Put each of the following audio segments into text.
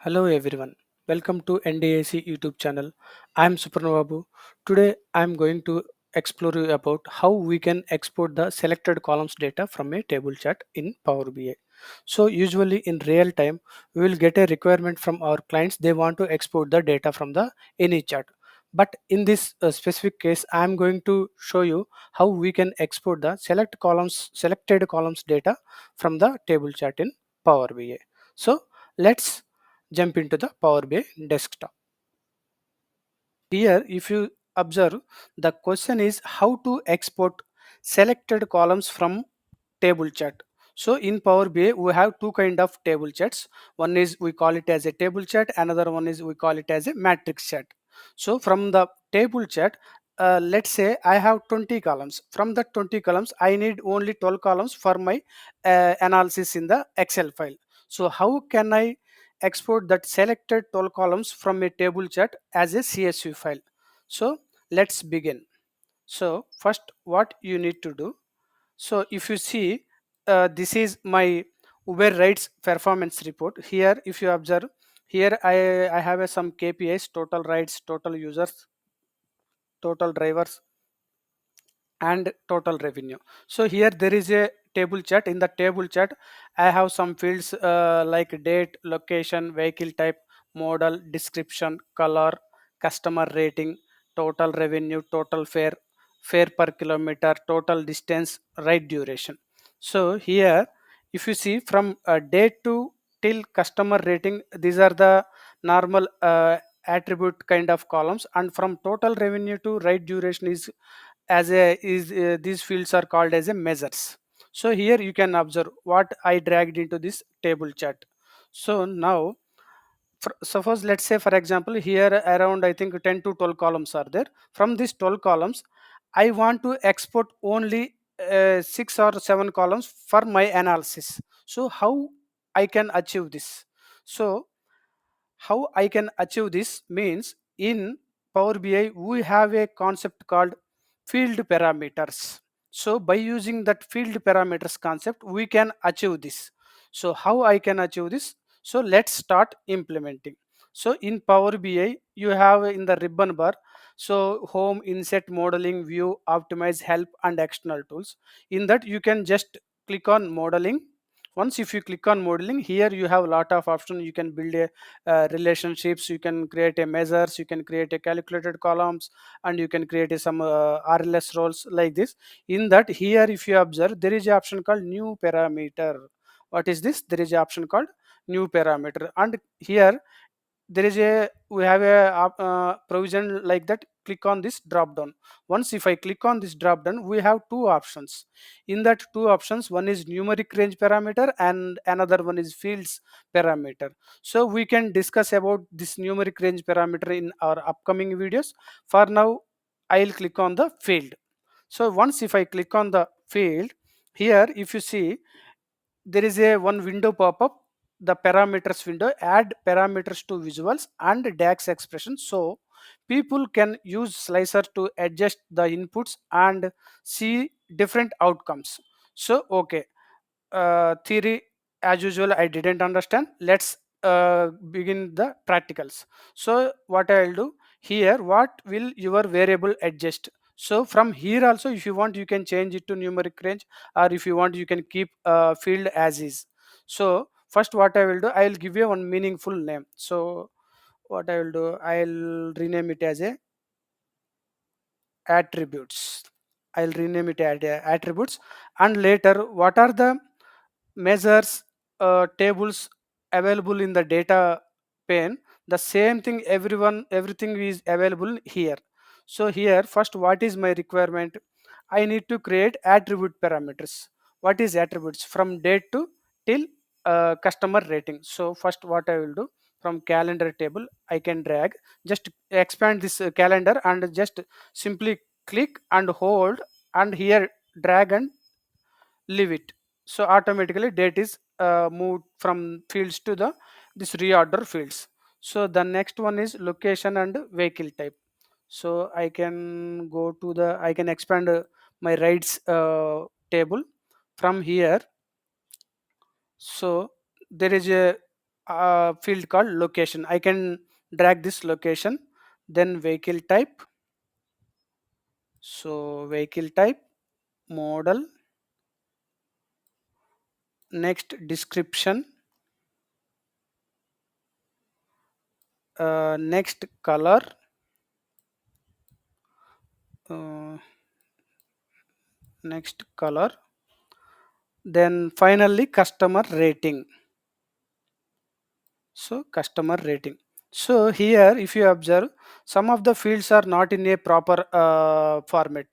Hello everyone. Welcome to NDAC YouTube channel. I'm Suparnababu. Today I'm going to explore you about how we can export the selected columns data from a table chart in Power BI. So usually in real time we will get a requirement from our clients. They want to export the data from the any chart. But in this specific case I'm going to show you how we can export the selected columns data from the table chart in Power BI. So let's jump into the Power BI desktop. Here, if you observe, the question is how to export selected columns from table chart. So in Power BI, we have two kind of table charts. One is we call it as a table chart, another one is we call it as a matrix chart. So from the table chart, let's say I have 20 columns. From the 20 columns, I need only 12 columns for my analysis in the Excel file. So how can I export that selected 12 columns from a table chart as a CSV file? So let's begin. So first what you need to do, so if you see, this is my Uber Rides performance report. Here, if you observe, here I have some KPIs: total rides, total users, total drivers, and total revenue. So here there is a table chart. In the table chart I have some fields like date, location, vehicle type, model, description, color, customer rating, total revenue, total fare per kilometer, total distance, ride duration. So here if you see, from date to till customer rating, these are the normal attribute kind of columns, and from total revenue to ride duration is as a is these fields are called as a measures. So here you can observe what I dragged into this table chart. So now suppose, let's say for example, here around I think 10 to 12 columns are there. From these 12 columns I want to export only 6 or 7 columns for my analysis. So how I can achieve this? So how I can achieve this means, in Power BI we have a concept called field parameters. So by using that field parameters concept we can achieve this. So how I can achieve this? So let's start implementing. So in Power BI you have in the ribbon bar, so home, insert, modeling, view, optimize, help, and external tools. In that you can just click on modeling. Once if you click on modeling, here you have a lot of options. You can build a relationships, you can create a measures, you can create a calculated columns, and you can create a some RLS roles like this. In that, here if you observe, there is an option called new parameter. What is this? There is an option called new parameter, and here there is a we have a provision like that. Click on this drop down. Once if I click on this drop down, we have two options. In that two options, one is numeric range parameter and another one is fields parameter. So we can discuss about this numeric range parameter in our upcoming videos. For now I'll click on the field. So once if I click on the field, here if you see, there is a one window pop up, the parameters window. Add parameters to visuals and DAX expression, so people can use slicer to adjust the inputs and see different outcomes. So okay, theory as usual I didn't understand. Let's begin the practicals. So what I'll do here, what will your variable adjust? So from here also, if you want, you can change it to numeric range, or if you want, you can keep field as is. So first what I will do, I will give you one meaningful name. So what I will do, I'll rename it as a attributes. I'll rename it as attributes. And later, what are the measures, tables available in the data pane? The same thing, everything is available here. So here first, what is my requirement? I need to create attribute parameters. What is attributes? From date to till customer rating. So first what I will do, from calendar table I can drag, just expand this calendar and just simply click and hold, and here drag and leave it. So automatically date is moved from fields to the this reorder fields. So the next one is location and vehicle type. So I can go to the, I can expand my rides table from here. So there is a field called location. I can drag this location, then vehicle type. So vehicle type, model, next description, next color, uh, next color, then finally customer rating. So customer rating. So here if you observe, some of the fields are not in a proper format.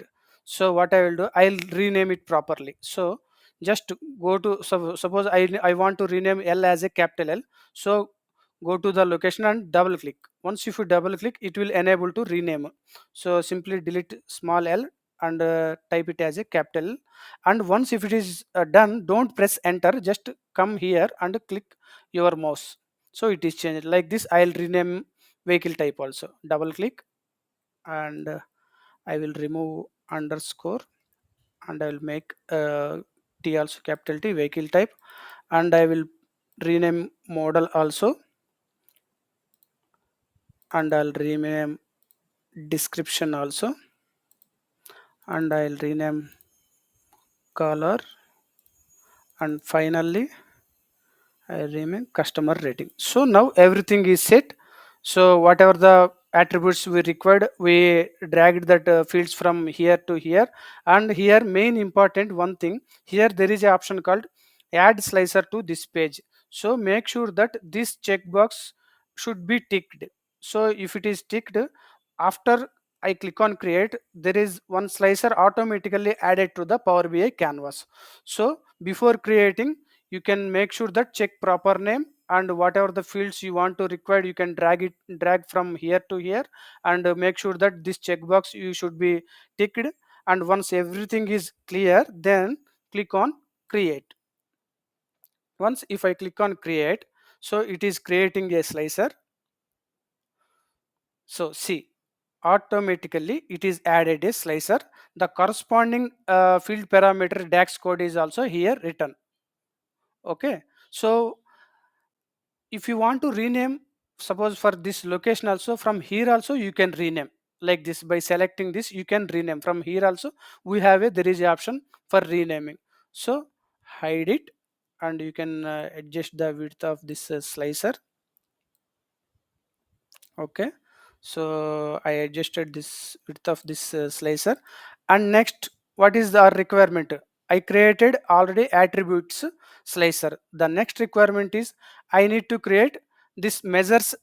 So what I will do, I'll rename it properly. So just go to, suppose I want to rename L as a capital L. So go to the location and double click. Once if you double click, it will enable to rename. So simply delete small l and type it as a capital L. And once if it is done, don't press enter, just come here and click your mouse. So it is changed like this. I'll rename vehicle type also, double click, and I will remove underscore, and I will make T also capital T, vehicle type, and I will rename model also, and I'll rename description also, and I'll rename color, and finally I remain customer rating. So now everything is set. So whatever the attributes we required, we dragged that fields from here to here. And here main important one thing, here there is an option called add slicer to this page. So make sure that this checkbox should be ticked. So if it is ticked, after I click on create, there is one slicer automatically added to the Power BI canvas. So before creating, you can make sure that check proper name, and whatever the fields you want to require, you can drag from here to here, and make sure that this checkbox you should be ticked. And once everything is clear, then click on create. Once if I click on create, so it is creating a slicer. So see, automatically it is added a slicer. The corresponding field parameter dax code is also here written. Okay, so if you want to rename, suppose for this location also, from here also you can rename like this. By selecting this, you can rename from here also. We have a, there is a option for renaming. So hide it, and you can adjust the width of this slicer. Okay, so I adjusted this width of this slicer. And next, what is the requirement? I created already attributes slicer. The next requirement is I need to create this measures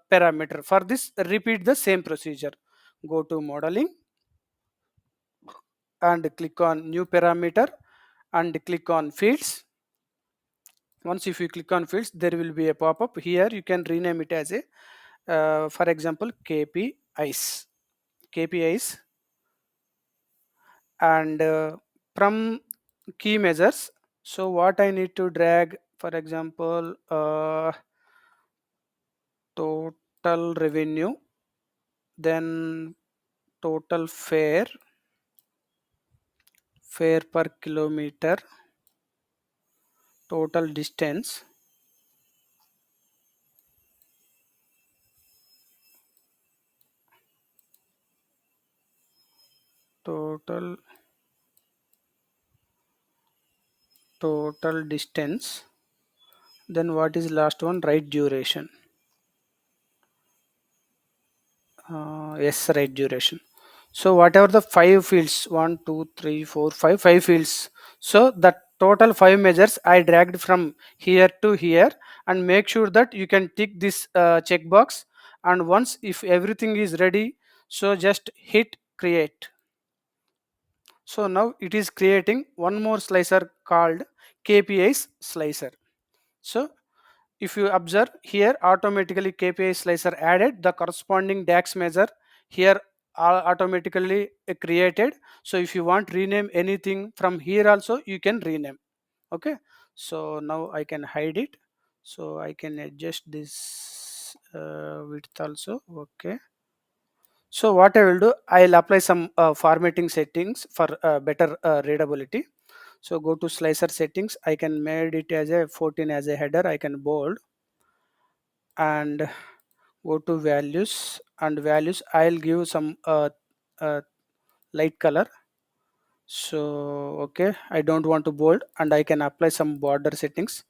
parameter. For this, repeat the same procedure. Go to modeling and click on new parameter, and click on fields. Once if you click on fields, there will be a pop-up. Here you can rename it as a for example KPIs. And from key measures, so what I need to drag, for example total revenue, then total fare per kilometer, total distance, total distance, then what is last one, right duration. Yes, right duration. So whatever the five fields, one two three four five fields, so the total five measures I dragged from here to here. And make sure that you can tick this checkbox. And once if everything is ready, so just hit create. So now it is creating one more slicer called KPIs slicer. So if you observe here, automatically KPI slicer added, the corresponding DAX measure here are automatically created. So if you want rename anything from here also, you can rename. Okay, so now I can hide it. So I can adjust this width also. Okay, so what I will do, I'll apply some formatting settings for better readability. So go to slicer settings. I can made it as a 14 as a header. I can bold. and go to values, and values I'll give some uh, light color. So okay, I don't want to bold, and I can apply some border settings.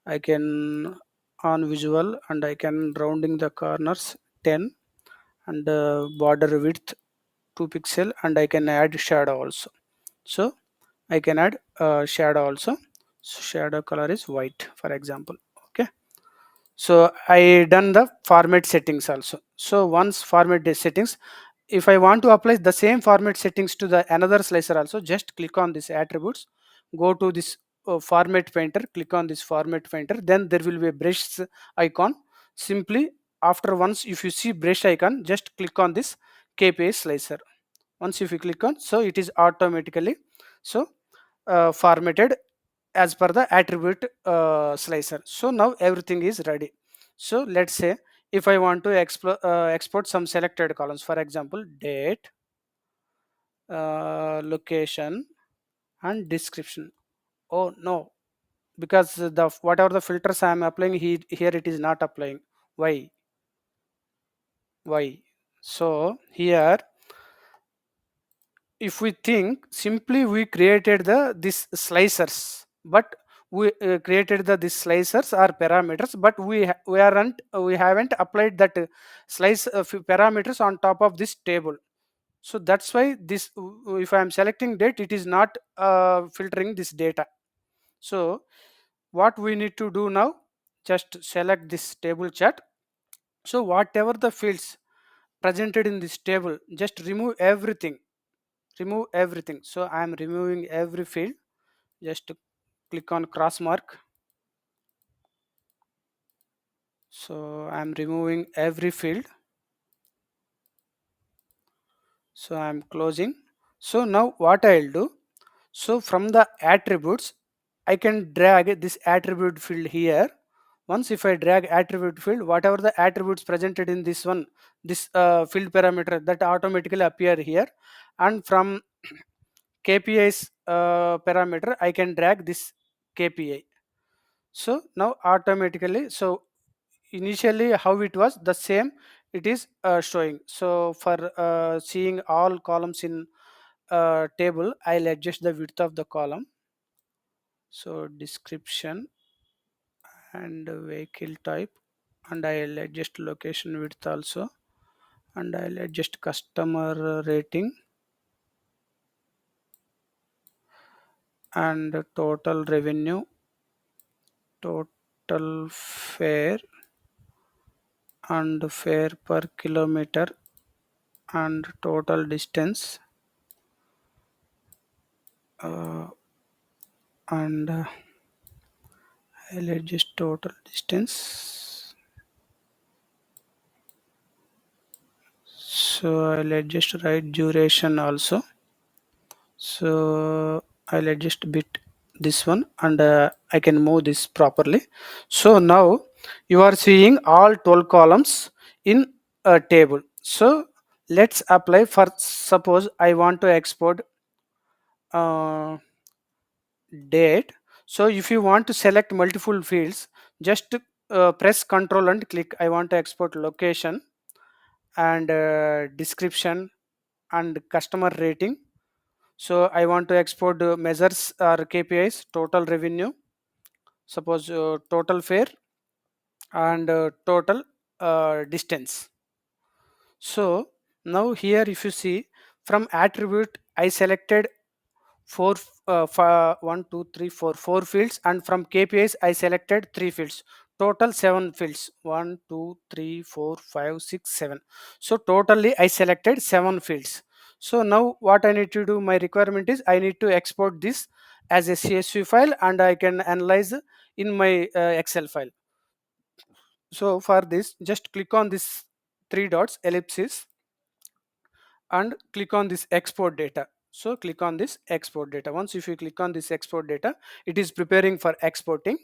I can on visual, and I can rounding the corners 10, and border width 2 pixel, and I can add shadow also. So I can add shadow also. So shadow color is white, for example. Okay, so I done the format settings also. So once format settings, if I want to apply the same format settings to the another slicer also, just click on this attributes, go to this format painter, click on this format painter, then there will be a brush icon. Simply after once if you see brush icon, just click on this KPI slicer. Once if you click on, so it is automatically so formatted as per the attribute slicer. So now everything is ready. So let's say if I want to export some selected columns, for example date, location, and description. Oh no, because the whatever the filters I am applying, here it is not applying. Why why so here, if we think simply, we created the this slicers, but we created the this slicers or parameters, but we haven't applied that parameters on top of this table. So that's why this if I am selecting date, it is not filtering this data. So what we need to do now, just select this table chart. So whatever the fields presented in this table, just remove everything. So I am removing every field. Just click on cross mark. So I am removing every field. So I am closing. So now what I'll do, so from the attributes, I can drag this attribute field here. Once if I drag attribute field, whatever the attributes presented in this one, this field parameter, that automatically appear here. And from KPIs parameter, I can drag this KPI. So now automatically, so initially how it was the same, it is showing. So for seeing all columns in table, I'll adjust the width of the column. So description and vehicle type, and I'll adjust location width also, and I'll adjust customer rating and total revenue, total fare, and fare per kilometer, and total distance, uh, and I'll adjust total distance. So I'll adjust right duration also. So I'll adjust bit this one, and I can move this properly. So now you are seeing all 12 columns in a table. So let's apply. For suppose I want to export uh, date. So if you want to select multiple fields, just press Ctrl and click. I want to export location and description and customer rating. So I want to export measures or KPIs, total revenue, suppose total fare, and total distance. So now here if you see, from attribute I selected four, 4 fields, and from KPIs I selected 3 fields. Total 7 fields. 1 2 3 4 5 6 7. So totally I selected 7 fields. So now what I need to do, my requirement is I need to export this as a CSV file, and I can analyze in my Excel file. So for this, just click on this 3 dots ellipsis and click on this export data. So click on this export data. Once if you click on this export data, it is preparing for exporting.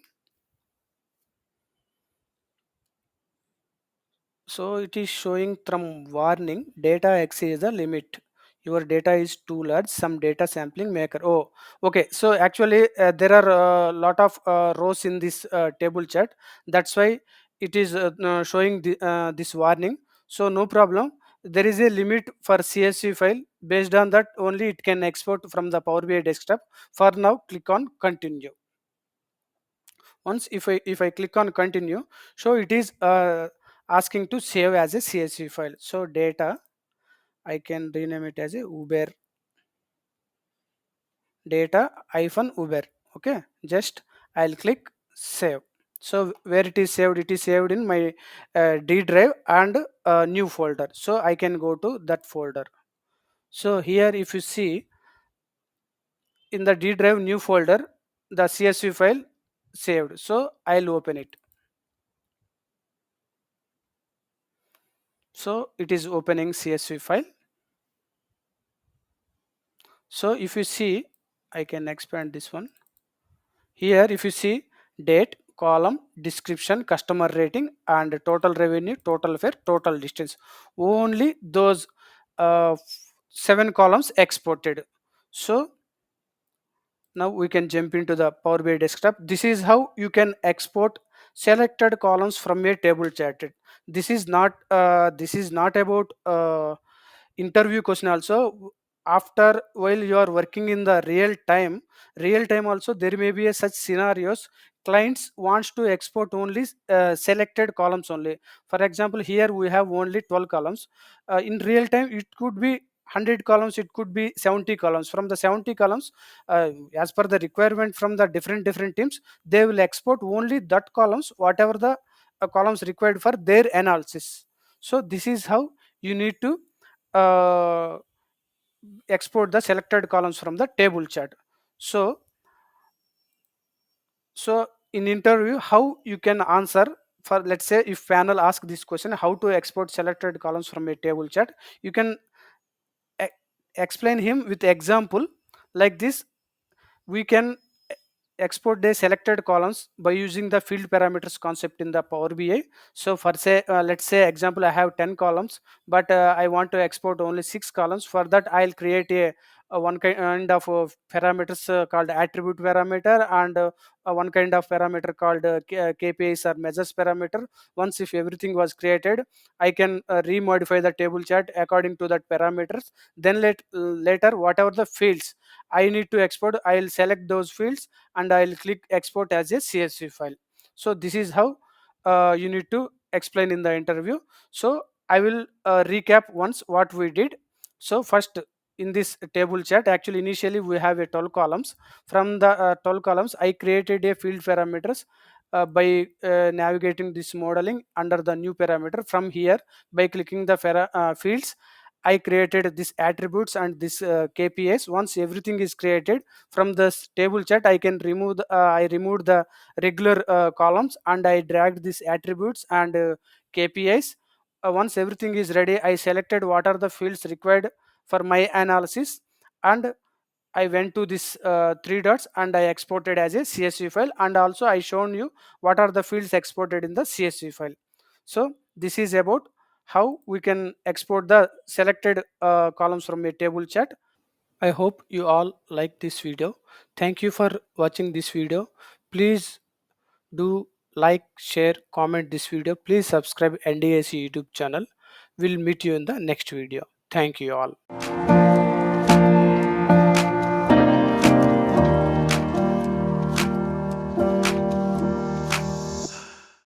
So it is showing from warning, data exceeds the limit, your data is too large, some data sampling maker. Oh okay, so actually there are a lot of rows in this table chart. That's why it is showing this warning. So no problem, there is a limit for CSV file. Based on that only it can export from the Power BI desktop. For now, click on continue. Once if I click on continue, so it is asking to save as a CSV file. So data, I can rename it as a Uber data hyphen Uber. Okay, just I'll click save. So where it is saved in my D drive and new folder. So I can go to that folder. So here if you see in the D drive new folder, the CSV file saved. So I'll open it. So it is opening CSV file. So if you see, I can expand this one. Here if you see date, column, description, customer rating and total revenue, total fare, total distance. Only those 7 columns exported. So now we can jump into the Power BI desktop. This is how you can export selected columns from a table chart. This is not about interview question also. After while you are working in the real time also there may be a such scenarios. Clients wants to export only selected columns only. For example, here we have only 12 columns. In real time it could be 100 columns, it could be 70 columns. From the 70 columns, as per the requirement from the different teams, they will export only that columns, whatever the columns required for their analysis. So this is how you need to uh, export the selected columns from the table chart. So in interview, how you can answer, for let's say if panel ask this question, how to export selected columns from a table chart, you can e- explain him with example like this. We can export the selected columns by using the field parameters concept in the Power BI. So for say let's say example, I have 10 columns, but I want to export only 6 columns. For that I'll create a one kind of parameters called attribute parameter, and one kind of parameter called KPIs or measures parameter. Once if everything was created, I can remodify the table chart according to that parameters. Then later whatever the fields I need to export, I'll select those fields and I'll click export as a CSV file. So this is how you need to explain in the interview. So I will recap once what we did. So first, in this table chart, actually initially we have a 12 columns. From the 12 columns, I created a field parameters by navigating this modeling under the new parameter. From here, by clicking the fields, I created this attributes and this KPIs. Once everything is created, from this table chart I can remove I removed the regular columns and I dragged these attributes and KPIs. Once everything is ready, I selected what are the fields required for my analysis, and I went to this 3 dots and I exported as a CSV file, and also I shown you what are the fields exported in the CSV file. So this is about how we can export the selected columns from a table chart. I hope you all like this video. Thank you for watching this video. Please do like, share, comment this video. Please subscribe NDAC YouTube channel. We'll meet you in the next video. Thank you all.